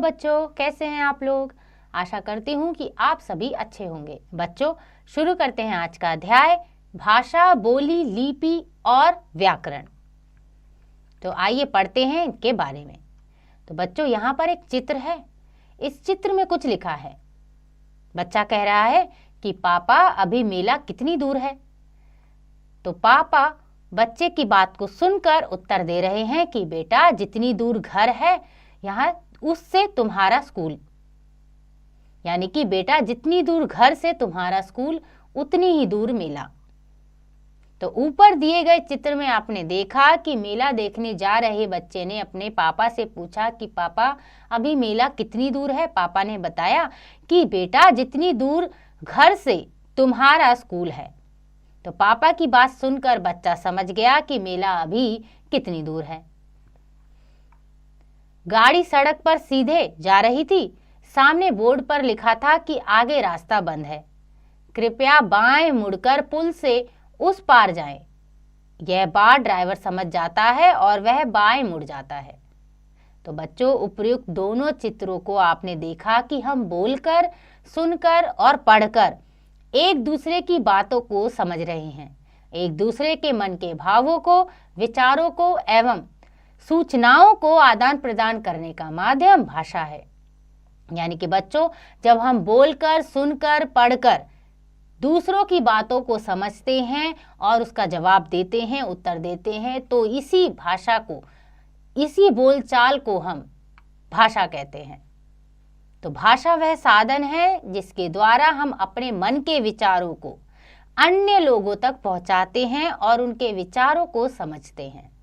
बच्चों, कैसे हैं आप लोग। आशा करती हूँ कि आप सभी अच्छे होंगे। बच्चों, शुरू करते हैं आज का अध्याय भाषा, बोली, लिपि और व्याकरण। तो आइए पढ़ते हैं इनके बारे में। तो बच्चों, यहाँ पर एक चित्र है। इस चित्र में कुछ लिखा है। बच्चा कह रहा है कि पापा अभी मेला कितनी दूर है। तो पापा बच्चे की बात को सुनकर उत्तर दे रहे हैं कि बेटा, जितनी दूर घर है यहाँ उससे तुम्हारा स्कूल, यानी कि बेटा जितनी दूर घर से तुम्हारा स्कूल उतनी ही दूर मेला। तो ऊपर दिए गए चित्र में आपने देखा कि मेला देखने जा रहे बच्चे ने अपने पापा से पूछा कि पापा अभी मेला कितनी दूर है। पापा ने बताया कि बेटा जितनी दूर घर से तुम्हारा स्कूल है। तो पापा की बात सुनकर बच्चा समझ गया कि मेला अभी कितनी दूर है। गाड़ी सड़क पर सीधे जा रही थी। सामने बोर्ड पर लिखा था कि आगे रास्ता बंद है, कृपया बाएं मुड़कर पुल से उस पार जाएं। यह बात ड्राइवर समझ जाता है और वह बाएं मुड़ जाता है। तो बच्चों, उपर्युक्त दोनों चित्रों को आपने देखा कि हम बोलकर, सुनकर और पढ़कर एक दूसरे की बातों को समझ रहे हैं। एक दूसरे के मन के भावों को, विचारों को एवं सूचनाओं को आदान प्रदान करने का माध्यम भाषा है। यानी कि बच्चों, जब हम बोलकर, सुनकर, पढ़कर दूसरों की बातों को समझते हैं और उसका जवाब देते हैं, उत्तर देते हैं, तो इसी भाषा को, इसी बोलचाल को हम भाषा कहते हैं। तो भाषा वह साधन है जिसके द्वारा हम अपने मन के विचारों को अन्य लोगों तक पहुंचाते हैं और उनके विचारों को समझते हैं।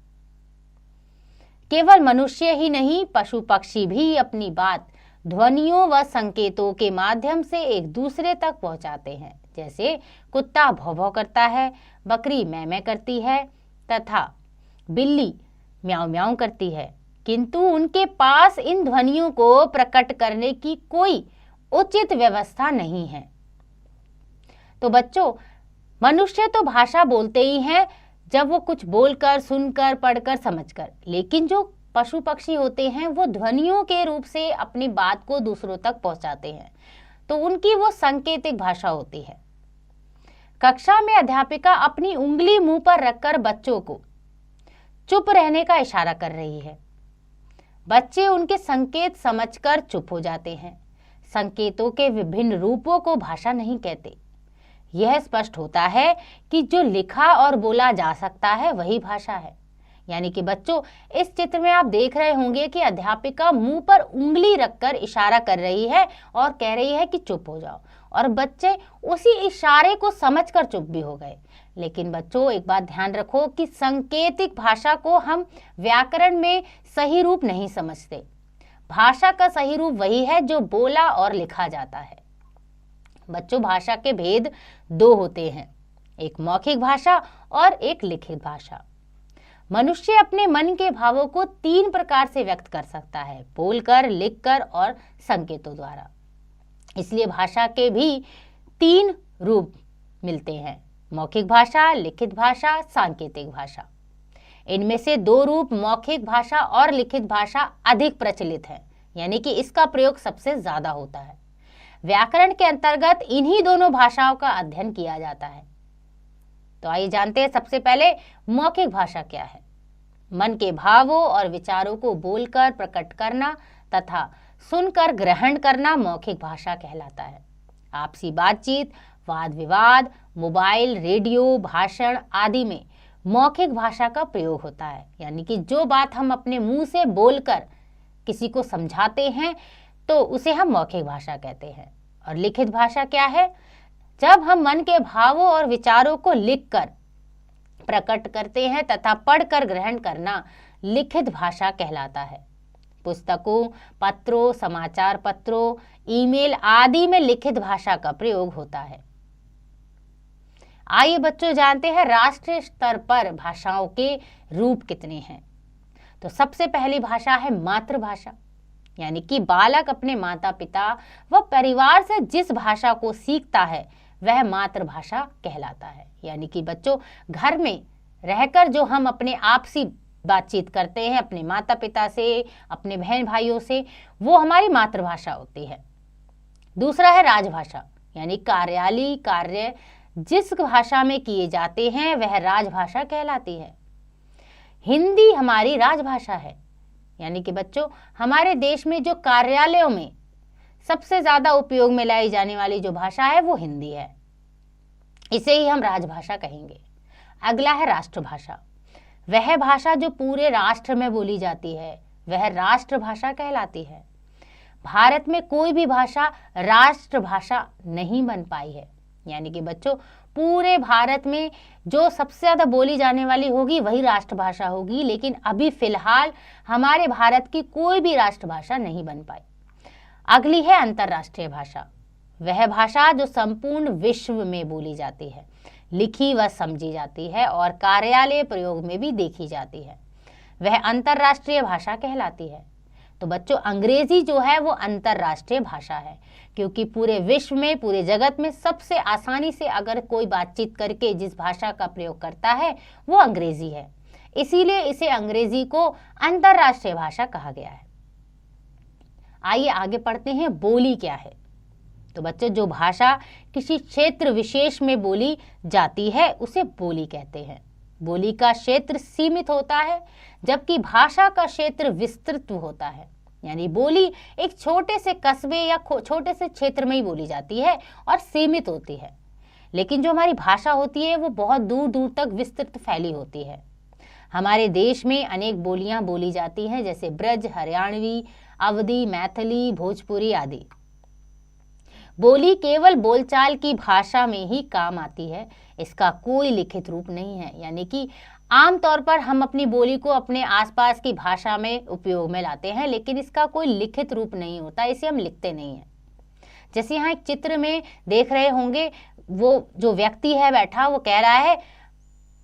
केवल मनुष्य ही नहीं, पशु पक्षी भी अपनी बात ध्वनियों व संकेतों के माध्यम से एक दूसरे तक पहुंचाते हैं। जैसे कुत्ता भौं भौं करता है, बकरी मैं मैं करती है तथा बिल्ली म्याऊं म्याऊं करती है, किंतु उनके पास इन ध्वनियों को प्रकट करने की कोई उचित व्यवस्था नहीं है। तो बच्चों, मनुष्य तो भाषा बोलते ही हैं जब वो कुछ बोलकर, सुनकर, पढ़कर, समझकर, लेकिन जो पशु पक्षी होते हैं वो ध्वनियों के रूप से अपनी बात को दूसरों तक पहुंचाते हैं। तो उनकी वो सांकेतिक भाषा होती है। कक्षा में अध्यापिका अपनी उंगली मुंह पर रखकर बच्चों को चुप रहने का इशारा कर रही है। बच्चे उनके संकेत समझकर चुप हो जाते हैं। संकेतों के विभिन्न रूपों को भाषा नहीं कहते। यह स्पष्ट होता है कि जो लिखा और बोला जा सकता है वही भाषा है। यानी कि बच्चों, इस चित्र में आप देख रहे होंगे कि अध्यापिका मुंह पर उंगली रखकर इशारा कर रही है और कह रही है कि चुप हो जाओ, और बच्चे उसी इशारे को समझकर चुप भी हो गए। लेकिन बच्चों, एक बात ध्यान रखो कि सांकेतिक भाषा को हम व्याकरण में सही रूप नहीं समझते। भाषा का सही रूप वही है जो बोला और लिखा जाता है। बच्चों, भाषा के भेद दो होते हैं, एक मौखिक भाषा और एक लिखित भाषा। मनुष्य अपने मन के भावों को तीन प्रकार से व्यक्त कर सकता है, बोलकर, लिखकर और संकेतों द्वारा। इसलिए भाषा के भी तीन रूप मिलते हैं, मौखिक भाषा, लिखित भाषा, सांकेतिक भाषा। इनमें से दो रूप, मौखिक भाषा और लिखित भाषा, अधिक प्रचलित है, यानी कि इसका प्रयोग सबसे ज्यादा होता है। व्याकरण के अंतर्गत इन्हीं दोनों भाषाओं का अध्ययन किया जाता है। तो आइए जानते हैं सबसे पहले मौखिक भाषा क्या है। मन के भावों और विचारों को बोलकर प्रकट करना तथा सुनकर ग्रहण करना मौखिक भाषा कहलाता है। आपसी बातचीत, वाद विवाद, मोबाइल, रेडियो, भाषण आदि में मौखिक भाषा का प्रयोग होता है। यानी कि जो बात हम अपने मुंह से बोलकर किसी को समझाते हैं तो उसे हम मौखिक भाषा कहते हैं। और लिखित भाषा क्या है? जब हम मन के भावों और विचारों को लिखकर प्रकट करते हैं तथा पढ़कर ग्रहण करना लिखित भाषा कहलाता है। पुस्तकों, पत्रों, समाचार पत्रों, ईमेल आदि में लिखित भाषा का प्रयोग होता है। आइए बच्चों जानते हैं राष्ट्रीय स्तर पर भाषाओं के रूप कितने हैं। तो सबसे पहली भाषा है मातृभाषा, यानी कि बालक अपने माता पिता व परिवार से जिस भाषा को सीखता है वह मातृभाषा कहलाता है। यानी कि बच्चों, घर में रहकर जो हम अपने आपसी बातचीत करते हैं अपने माता पिता से, अपने बहन भाइयों से, वो हमारी मातृभाषा होती है। दूसरा है राजभाषा, यानी कार्यालयीय कार्य जिस भाषा में किए जाते हैं वह राजभाषा कहलाती है। हिंदी हमारी राजभाषा है, यानी कि बच्चों हमारे देश में जो कार्यालयों में सबसे ज्यादा उपयोग में लाई जाने वाली जो भाषा है वो हिंदी है, इसे ही हम राजभाषा कहेंगे। अगला है राष्ट्रभाषा, वह भाषा जो पूरे राष्ट्र में बोली जाती है वह राष्ट्रभाषा कहलाती है। भारत में कोई भी भाषा राष्ट्रभाषा नहीं बन पाई है, यानी कि बच्चों पूरे भारत में जो सबसे ज्यादा बोली जाने वाली होगी वही राष्ट्रभाषा होगी, लेकिन अभी फिलहाल हमारे भारत की कोई भी राष्ट्रभाषा नहीं बन पाई। अगली है अंतर्राष्ट्रीय भाषा, वह भाषा जो संपूर्ण विश्व में बोली जाती है, लिखी व समझी जाती है और कार्यालय प्रयोग में भी देखी जाती है, वह अंतर्राष्ट्रीय भाषा कहलाती है। तो बच्चों अंग्रेजी जो है वो अंतर्राष्ट्रीय भाषा है, क्योंकि पूरे विश्व में, पूरे जगत में सबसे आसानी से अगर कोई बातचीत करके जिस भाषा का प्रयोग करता है वो अंग्रेजी है, इसीलिए इसे अंग्रेजी को अंतर्राष्ट्रीय भाषा कहा गया है। आइए आगे पढ़ते हैं, बोली क्या है। तो बच्चों जो भाषा किसी क्षेत्र विशेष में बोली जाती है उसे बोली कहते हैं। बोली का क्षेत्र सीमित होता है जबकि भाषा का क्षेत्र विस्तृत होता है, यानी बोली एक छोटे से कस्बे या छोटे से क्षेत्र में ही बोली जाती है और सीमित होती है, लेकिन जो हमारी भाषा होती है वो बहुत दूर दूर तक विस्तृत फैली होती है। हमारे देश में अनेक बोलियां बोली जाती हैं, जैसे ब्रज, हरियाणवी, अवधी, मैथिली, भोजपुरी आदि। बोली केवल बोलचाल की भाषा में ही काम आती है, इसका कोई लिखित रूप नहीं है, यानी कि आमतौर पर हम अपनी बोली को अपने आसपास की भाषा में उपयोग में लाते हैं, लेकिन इसका कोई लिखित रूप नहीं होता, इसे हम लिखते नहीं हैं। जैसे यहाँ एक चित्र में देख रहे होंगे, वो जो व्यक्ति है बैठा वो कह रहा है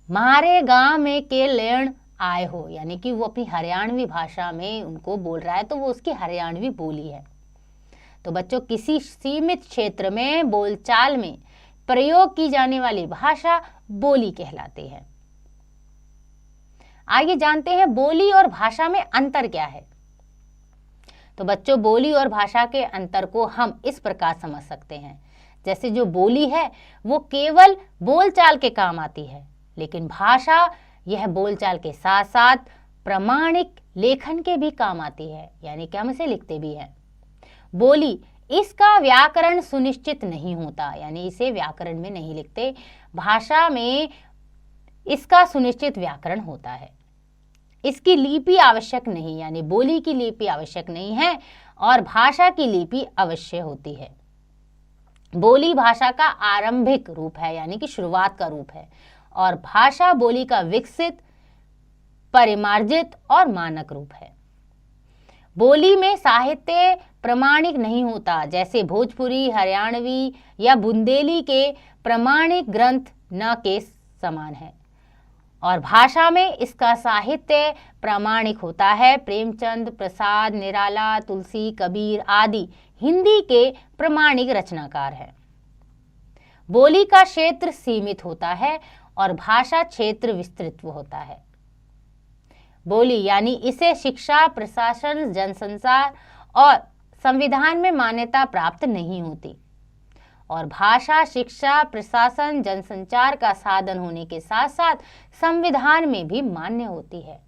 मारे गांव में के लेण आए हो, यानी कि वो अपनी हरियाणवी भाषा में उनको बोल रहा है, तो वो उसकी हरियाणवी बोली है। तो बच्चों किसी सीमित क्षेत्र में बोलचाल में प्रयोग की जाने वाली भाषा बोली कहलाती है। आइए जानते हैं बोली और भाषा में अंतर क्या है। तो बच्चों बोली और भाषा के अंतर को हम इस प्रकार समझ सकते हैं, जैसे जो बोली है वो केवल बोलचाल के काम आती है, लेकिन भाषा यह बोलचाल के साथ साथ प्रमाणिक लेखन के भी काम आती है, यानी कि हम इसे लिखते भी हैं। बोली इसका व्याकरण सुनिश्चित नहीं होता, यानी इसे व्याकरण में नहीं लिखते, भाषा में इसका सुनिश्चित व्याकरण होता है। इसकी लिपि आवश्यक नहीं, यानी बोली की लिपि आवश्यक नहीं है और भाषा की लिपि अवश्य होती है। बोली भाषा का आरंभिक रूप है, यानी कि शुरुआत का रूप है, और भाषा बोली का विकसित, परिमार्जित और मानक रूप है। बोली में साहित्य प्रमाणिक नहीं होता, जैसे भोजपुरी, हरियाणवी या बुंदेली के प्रमाणिक ग्रंथ न के समान है, और भाषा में इसका साहित्य प्रामाणिक होता है। प्रेमचंद, प्रसाद, निराला, तुलसी, कबीर आदि हिंदी के प्रमाणिक रचनाकार हैं। बोली का क्षेत्र सीमित होता है और भाषा क्षेत्र विस्तृत होता है। बोली यानी इसे शिक्षा, प्रशासन, जनसंचार और संविधान में मान्यता प्राप्त नहीं होती, और भाषा शिक्षा, प्रशासन, जनसंचार का साधन होने के साथ साथ संविधान में भी मान्य होती है।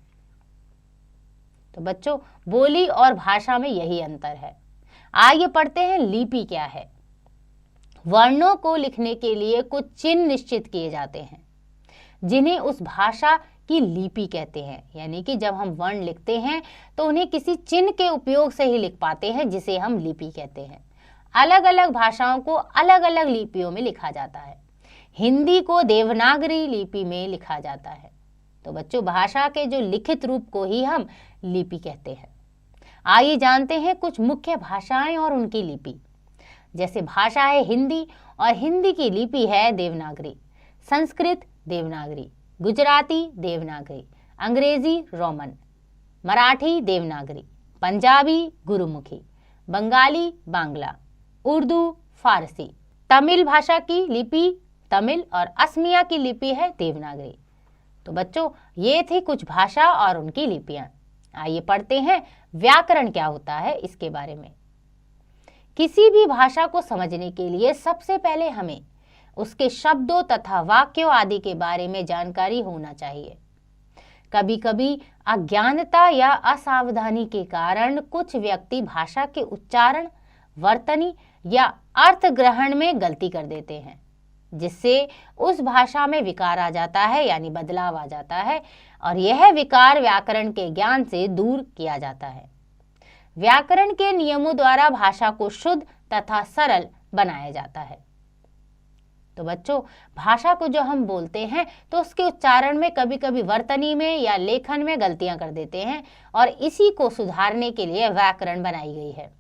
तो बच्चों बोली और भाषा में यही अंतर है। आइए पढ़ते हैं लिपि क्या है। वर्णों को लिखने के लिए कुछ चिन्ह निश्चित किए जाते हैं जिन्हें उस भाषा की लिपि कहते हैं, यानी कि जब हम वर्ण लिखते हैं तो उन्हें किसी चिन्ह के उपयोग से ही लिख पाते हैं, जिसे हम लिपि कहते हैं। अलग अलग भाषाओं को अलग अलग लिपियों में लिखा जाता है। हिंदी को देवनागरी लिपि में लिखा जाता है। तो बच्चों भाषा के जो लिखित रूप को ही हम लिपि कहते हैं। आइए जानते हैं कुछ मुख्य भाषाएं और उनकी लिपि। जैसे भाषा है हिंदी, और हिंदी की लिपि है देवनागरी, संस्कृत देवनागरी, गुजराती देवनागरी, अंग्रेजी रोमन, मराठी देवनागरी, पंजाबी गुरुमुखी, बंगाली बांग्ला, उर्दू फारसी, तमिल भाषा की लिपि तमिल और असमिया की लिपि है देवनागरी। तो बच्चों, ये थी कुछ भाषा और उनकी लिपियां। आइए पढ़ते हैं व्याकरण क्या होता है इसके बारे में। किसी भी भाषा को समझने के लिए सबसे पहले हमें उसके शब्दों तथा वाक्यों आदि के बारे में जानकारी होना चाहिए। कभी कभी अज्ञानता या असावधानी के कारण कुछ व्यक्ति भाषा के उच्चारण, वर्तनी या अर्थ ग्रहण में गलती कर देते हैं, जिससे उस भाषा में विकार आ जाता है, यानी बदलाव आ जाता है, और यह विकार व्याकरण के ज्ञान से दूर किया जाता है। व्याकरण के नियमों द्वारा भाषा को शुद्ध तथा सरल बनाया जाता है। तो बच्चों, भाषा को जो हम बोलते हैं तो उसके उच्चारण में कभी कभी वर्तनी में या लेखन में गलतियां कर देते हैं, और इसी को सुधारने के लिए व्याकरण बनाई गई है।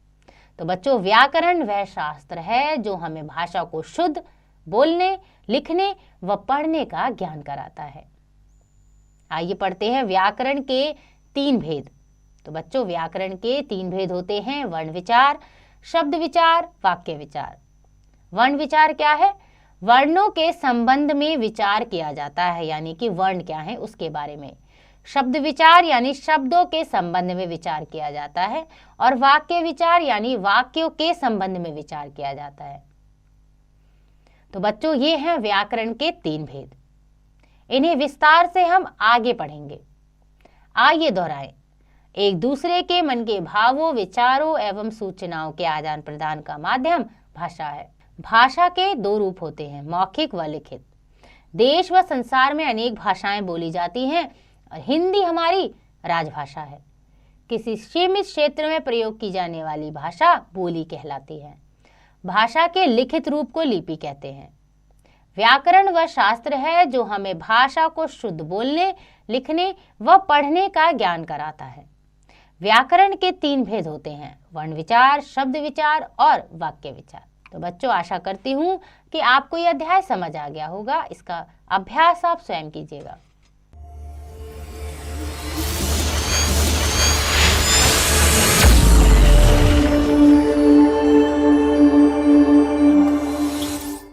तो बच्चों, व्याकरण वह शास्त्र है जो हमें भाषा को शुद्ध बोलने, लिखने व पढ़ने का ज्ञान कराता है। आइए पढ़ते हैं व्याकरण के 3 भेद। तो बच्चों, व्याकरण के 3 भेद होते हैं: वर्ण विचार, शब्द विचार, वाक्य विचार। वर्ण विचार क्या है? वर्णों के संबंध में विचार किया जाता है, यानी कि वर्ण क्या है उसके बारे में। शब्द विचार यानी शब्दों के संबंध में विचार किया जाता है, और वाक्य विचार यानी वाक्यों के संबंध में विचार किया जाता है। तो बच्चों, ये हैं व्याकरण के 3 भेद। इन्हें विस्तार से हम आगे पढ़ेंगे। आइए दोहराएं। एक दूसरे के मन के भावों, विचारों एवं सूचनाओं के आदान प्रदान का माध्यम भाषा है। भाषा के 2 रूप होते हैं, मौखिक व लिखित। देश व संसार में अनेक भाषाएं बोली जाती हैं, और हिंदी हमारी राजभाषा है। किसी सीमित क्षेत्र में प्रयोग की जाने वाली भाषा बोली कहलाती है। भाषा के लिखित रूप को लिपि कहते हैं। व्याकरण वह शास्त्र है जो हमें भाषा को शुद्ध बोलने, लिखने व पढ़ने का ज्ञान कराता है। व्याकरण के 3 भेद होते हैं: वर्ण विचार, शब्द विचार और वाक्य विचार। तो बच्चों, आशा करती हूँ कि आपको यह अध्याय समझ आ गया होगा। इसका अभ्यास आप स्वयं कीजिएगा।